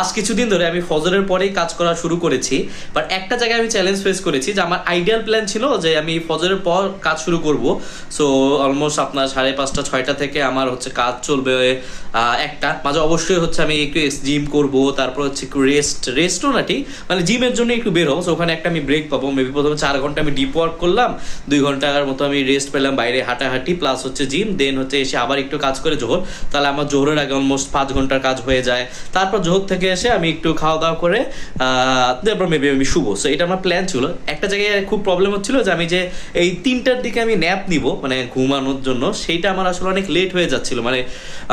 Last কিছুদিন ধরে আমি ফজরের পরেই কাজ করা শুরু করেছি, বাট একটা জায়গায় আমি চ্যালেঞ্জ ফেস করেছি যে আমার আইডিয়াল প্ল্যান ছিল যে আমি ফজরের পর কাজ শুরু করব। সো অলমোস্ট আপনার 5:30 6টা থেকে আমার হচ্ছে কাজ চলবে একটা মাঝে অবশ্যই হচ্ছে আমি একটু জিম করব, তারপর হচ্ছে একটু রেস্টও না ঠিক মানে জিমের জন্য একটু বের হবো। সো ওখানে একটা আমি ব্রেক পাবো, মেবি প্রথমে 4 ঘন্টা আমি ডিপ ওয়ার্ক করলাম, 2 ঘন্টার মতো আমি রেস্ট পেলাম বাইরে হাঁটাহাঁটি প্লাস হচ্ছে জিম, দেন হচ্ছে এসে আবার একটু কাজ করে জোহর, তাহলে আমার জোহরের আগে অলমোস্ট 5 ঘন্টার কাজ হয়ে যায়। তারপর জোহর থেকে এসে আমি একটু খাওয়া দাওয়া করে তারপর মেবি আমি শুবো। সো এটা আমার প্ল্যান ছিল। একটা জায়গায় খুব প্রবলেম হচ্ছিল যে আমি যে এই 3টার দিকে আমি ন্যাপ নিব মানে ঘুমানোর জন্য, সেইটা আমার আসলে অনেক লেট হয়ে যাচ্ছিল, মানে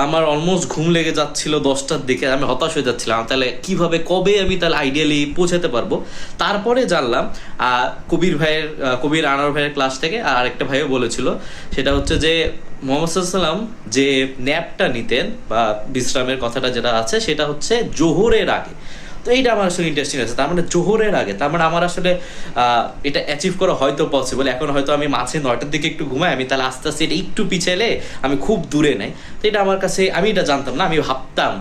আমার অলমোস্ট ঘুম লেগে যাচ্ছিল 10টার দিকে, আমি হতাশ হয়ে যাচ্ছিলাম তাহলে কিভাবে কবে আমি তাহলে আইডিয়ালি পৌঁছাতে পারবো। তারপরে জানলাম কবির আনোয়ার ভাইয়ের ক্লাস থেকে আর আরেকটা ভাইও বলেছিল, সেটা হচ্ছে যে মোহাম্মদ সাল্লাম যে ন্যাপটা নিতেন বা বিশ্রামের কথাটা যেটা আছে সেটা হচ্ছে জোহরের আগে। তো এইটা আমার আসলে ইন্টারেস্টিং আছে, তার মানে জোহরের আগে, তার মানে আমার আসলে এটা অ্যাচিভ করা হয়তো পসিবল। এখন হয়তো আমি মাঝে 9টার দিকে একটু ঘুমাই, আমি তাহলে আস্তে আস্তে এটা একটু পিছাইলে আমি খুব দূরে নেই। তো এটা আমার কাছে, আমি এটা জানতাম না, আমি ভাবতাম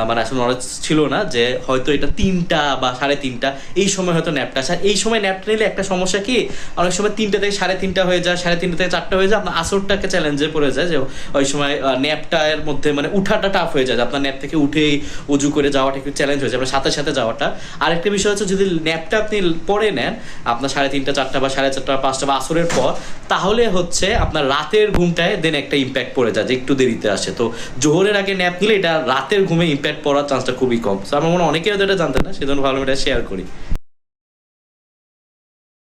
মানে আসলে নলেজ ছিল না যে হয়তো এটা 3টা বা 3:30 এই সময় হয়তো ন্যাপটা আসে। আর এই সময় ন্যাপটা নিলে একটা সমস্যা কি, অনেক সময় 3টা থেকে 3:30 হয়ে যায়, 3:30 থেকে 4টা হয়ে যায়, আপনার আসরটাকে চ্যালেঞ্জে পড়ে যায় যে ওই সময় ন্যাপটার মধ্যে মানে উঠাটা টাফ হয়ে যায়, আপনার ন্যাপ থেকে উঠেই উজু করে যাওয়াটা একটু চ্যালেঞ্জ হয়ে যায়, আপনার সাথে সাথে যাওয়াটা। আরেকটা বিষয় হচ্ছে যদি ন্যাপটা আপনি পরে নেন আপনার 3:30 4টা বা 4:30 5টা বা আসরের পর, তাহলে হচ্ছে আপনার রাতের ঘুমটায় দেন একটা ইম্প্যাক্ট পড়ে যায় যে একটু দেরিতে আসে। তো জোহরের আগে ন্যাপ নিলে এটা রাতের ঘুমে ইম্প্যাক্ট পড়ার চান্সটা খুবই কম। তো আমার মনে হয় অনেকেই হয়তো এটা জানতেন না, সেজন্য ভালো এটা শেয়ার করি।